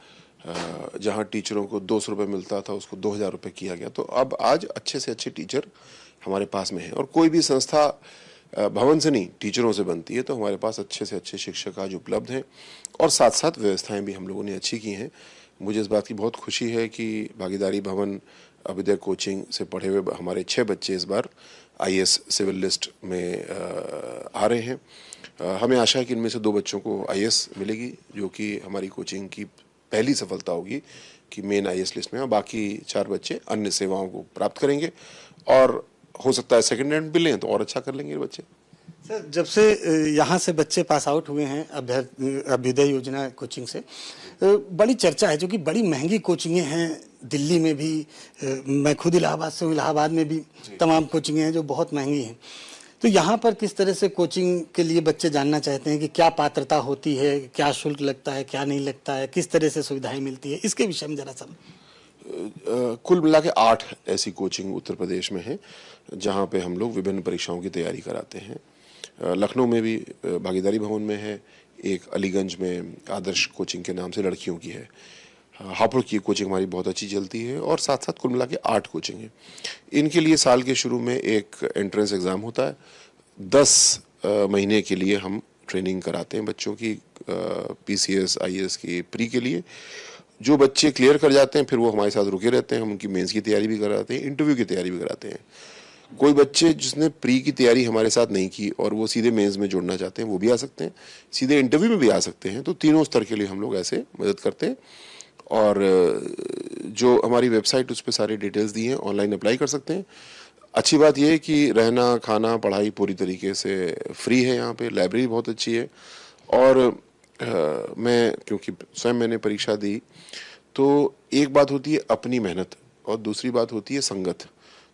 जहां टीचरों को 200 रुपये मिलता था उसको 2000 रुपये किया गया। तो अब आज अच्छे से अच्छे टीचर हमारे पास में हैं, और कोई भी संस्था भवन से नहीं टीचरों से बनती है। तो हमारे पास अच्छे से अच्छे शिक्षक आज उपलब्ध हैं, और साथ साथ व्यवस्थाएं भी हम लोगों ने अच्छी की हैं। मुझे इस बात की बहुत खुशी है कि भागीदारी भवन अभ्युदय कोचिंग से पढ़े हुए हमारे 6 बच्चे इस बार आईएएस सिविल लिस्ट में आ रहे हैं। हमें आशा है कि इनमें से 2 बच्चों को आईएएस मिलेगी, जो कि हमारी कोचिंग की पहली सफलता होगी कि मेन आईएएस लिस्ट में, और बाकी 4 बच्चे अन्य सेवाओं को प्राप्त करेंगे, और हो सकता है सेकंड हैंड भी लें तो और अच्छा कर लेंगे ये बच्चे। सर, जब से यहाँ से बच्चे पास आउट हुए हैं अभ्युदय योजना कोचिंग से, बड़ी चर्चा है, जो कि बड़ी महंगी कोचिंगें हैं। दिल्ली में भी, मैं खुद इलाहाबाद से हूँ, इलाहाबाद में भी तमाम कोचिंगें हैं जो बहुत महंगी हैं। तो यहाँ पर किस तरह से कोचिंग के लिए बच्चे जानना चाहते हैं कि क्या पात्रता होती है, क्या शुल्क लगता है, क्या नहीं लगता है, किस तरह से सुविधाएं मिलती है, इसके विषय में जरा सा। कुल मिला के 8 ऐसी कोचिंग उत्तर प्रदेश में है जहाँ पे हम लोग विभिन्न परीक्षाओं की तैयारी कराते हैं। लखनऊ में भी भागीदारी भवन में है, एक अलीगंज में आदर्श कोचिंग के नाम से लड़कियों की है, हापुड़ की कोचिंग हमारी बहुत अच्छी चलती है, और साथ साथ कुल मिला के 8 कोचिंग हैं। इनके लिए साल के शुरू में एक एंट्रेंस एग्ज़ाम होता है। 10 महीने के लिए हम ट्रेनिंग कराते हैं बच्चों की, पीसीएस आईएएस की प्री के लिए। जो बच्चे क्लियर कर जाते हैं फिर वो हमारे साथ रुके रहते हैं, हम उनकी मेंस की तैयारी भी कराते हैं, इंटरव्यू की तैयारी भी कराते हैं। कोई बच्चे जिसने प्री की तैयारी हमारे साथ नहीं की और वो सीधे मेंस में जुड़ना चाहते हैं वो भी आ सकते हैं, सीधे इंटरव्यू में भी आ सकते हैं। तो तीनों स्तर के लिए हम लोग ऐसे मदद करते हैं। और जो हमारी वेबसाइट उस पर सारी डिटेल्स दी हैं, ऑनलाइन अप्लाई कर सकते हैं। अच्छी बात यह है कि रहना खाना पढ़ाई पूरी तरीके से फ्री है यहाँ पे, लाइब्रेरी बहुत अच्छी है। और मैं क्योंकि स्वयं मैंने परीक्षा दी, तो एक बात होती है अपनी मेहनत और दूसरी बात होती है संगत।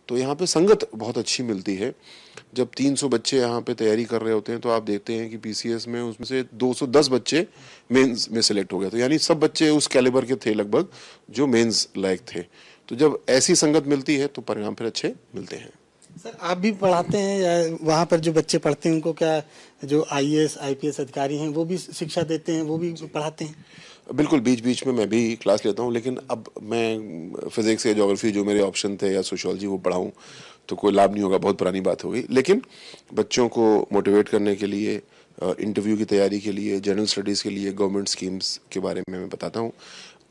तो यहाँ पे संगत बहुत अच्छी मिलती है। जब 300 बच्चे यहाँ पे तैयारी कर रहे होते हैं तो आप देखते हैं कि पीसीएस में उसमें से 210 बच्चे मेंस में सिलेक्ट हो गए। तो यानी सब बच्चे उस कैलिबर के थे लगभग जो मेंस लायक थे। तो जब ऐसी संगत मिलती है तो परिणाम फिर अच्छे मिलते हैं। सर आप भी पढ़ाते हैं या वहाँ पर जो बच्चे पढ़ते हैं उनको क्या जो आईएएस आईपीएस अधिकारी हैं वो भी शिक्षा देते हैं, वो भी पढ़ाते हैं? बिल्कुल, बीच बीच में मैं भी क्लास लेता हूँ, लेकिन अब मैं फिजिक्स या ज्योग्राफी जो मेरे ऑप्शन थे या सोशियोलॉजी वो पढ़ाऊँ तो कोई लाभ नहीं होगा, बहुत पुरानी बात हो गई। लेकिन बच्चों को मोटिवेट करने के लिए, इंटरव्यू की तैयारी के लिए, जनरल स्टडीज़ के लिए गवर्नमेंट स्कीम्स के बारे में मैं बताता हूँ।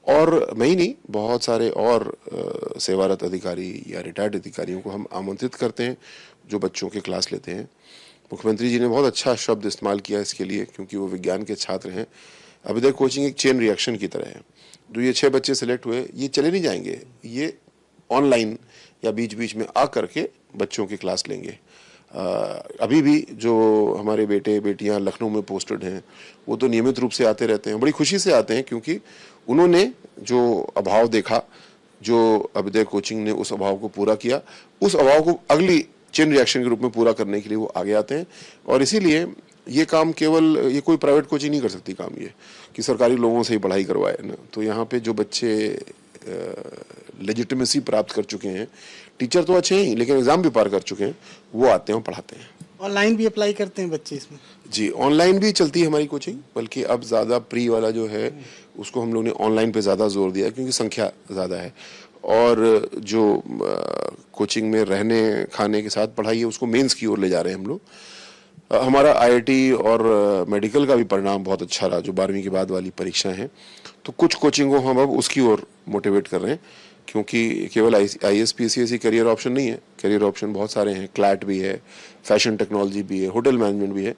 और मैं ही नहीं, बहुत सारे और सेवारत अधिकारी या रिटायर्ड अधिकारियों को हम आमंत्रित करते हैं जो बच्चों के क्लास लेते हैं। मुख्यमंत्री जी ने बहुत अच्छा शब्द इस्तेमाल किया इसके लिए, क्योंकि वो विज्ञान के छात्र हैं। अभ्युदय कोचिंग एक चेन रिएक्शन की तरह है। जो ये 6 बच्चे सिलेक्ट हुए, ये चले नहीं जाएंगे, ये ऑनलाइन या बीच बीच में आ करके बच्चों की क्लास लेंगे। अभी भी जो हमारे बेटे बेटियां लखनऊ में पोस्टेड हैं वो तो नियमित रूप से आते रहते हैं, बड़ी खुशी से आते हैं, क्योंकि उन्होंने जो अभाव देखा, जो अभ्युदय कोचिंग ने उस अभाव को पूरा किया, उस अभाव को अगली चेन रिएक्शन के रूप में पूरा करने के लिए वो आगे आते हैं। और इसीलिए ये काम केवल ये कोई प्राइवेट कोचिंग नहीं कर सकती काम, ये कि सरकारी लोगों से ही पढ़ाई करवाए ना। तो यहाँ पे जो बच्चे लेजिटिमेसी प्राप्त कर चुके हैं, टीचर तो अच्छे हैं लेकिन एग्जाम भी पार कर चुके हैं, वो आते हैं और पढ़ाते हैं। ऑनलाइन भी अप्लाई करते हैं बच्चे इसमें? जी, ऑनलाइन भी चलती है हमारी कोचिंग, बल्कि अब ज़्यादा प्री वाला जो है उसको हम लोग ने ऑनलाइन पे ज़्यादा जोर दिया क्योंकि संख्या ज़्यादा है। और जो कोचिंग में रहने खाने के साथ पढ़ाई है उसको मेंस की ओर ले जा रहे हैं हम लोग। हमारा आईआईटी और मेडिकल का भी परिणाम बहुत अच्छा रहा, जो 12वीं के बाद वाली परीक्षाएं हैं। तो कुछ कोचिंग को हम अब उसकी ओर मोटिवेट कर रहे हैं, क्योंकि केवल आईएएस पीसीएस ही करियर ऑप्शन नहीं है, करियर ऑप्शन बहुत सारे हैं। क्लैट भी है, फैशन टेक्नोलॉजी भी है, होटल मैनेजमेंट भी है।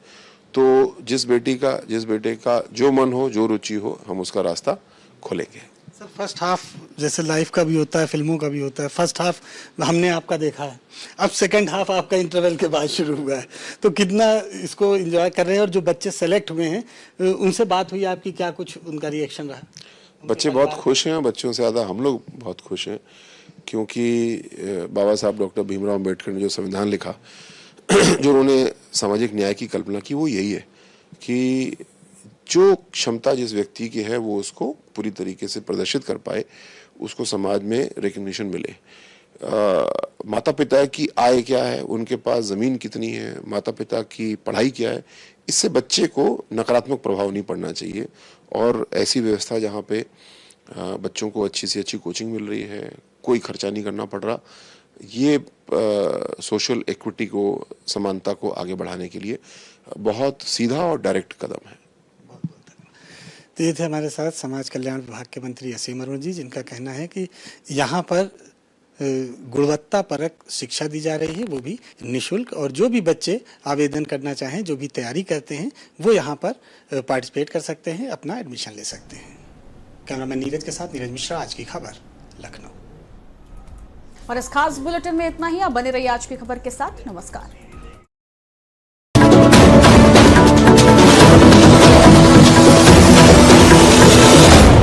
तो जिस बेटे का जो मन हो, जो रुचि हो, हम उसका रास्ता खोलेंगे। सर फर्स्ट हाफ जैसे लाइफ का भी होता है, फिल्मों का भी होता है, फर्स्ट हाफ हमने आपका देखा है, अब सेकंड हाफ आपका इंटरवल के बाद शुरू हुआ है, तो कितना इसको एंजॉय कर रहे हैं? और जो बच्चे सेलेक्ट हुए हैं उनसे बात हुई आपकी, क्या कुछ उनका रिएक्शन रहा? बच्चे बहुत खुश हैं, बच्चों से ज़्यादा हम लोग बहुत खुश हैं, क्योंकि बाबा साहब डॉक्टर भीमराव अम्बेडकर ने जो संविधान लिखा, जो उन्होंने सामाजिक न्याय की कल्पना की, वो यही है कि जो क्षमता जिस व्यक्ति की है वो उसको पूरी तरीके से प्रदर्शित कर पाए, उसको समाज में रिकग्निशन मिले। माता पिता की आय क्या है, उनके पास ज़मीन कितनी है, माता पिता की पढ़ाई क्या है, इससे बच्चे को नकारात्मक प्रभाव नहीं पड़ना चाहिए। और ऐसी व्यवस्था जहाँ पे बच्चों को अच्छी से अच्छी कोचिंग मिल रही है, कोई खर्चा नहीं करना पड़ रहा, ये सोशल इक्विटी को, समानता को आगे बढ़ाने के लिए बहुत सीधा और डायरेक्ट कदम है। तो ये थे हमारे साथ समाज कल्याण विभाग के मंत्री असीम अरुण जी, जिनका कहना है कि यहाँ पर गुणवत्ता परक शिक्षा दी जा रही है, वो भी निःशुल्क। और जो भी बच्चे आवेदन करना चाहें, जो भी तैयारी करते हैं, वो यहाँ पर पार्टिसिपेट कर सकते हैं, अपना एडमिशन ले सकते हैं। कैमरामैन नीरज के साथ नीरज मिश्रा, आज की खबर, लखनऊ। और इस खास बुलेटिन में इतना ही। आप बने रहिए आज की खबर के साथ। नमस्कार।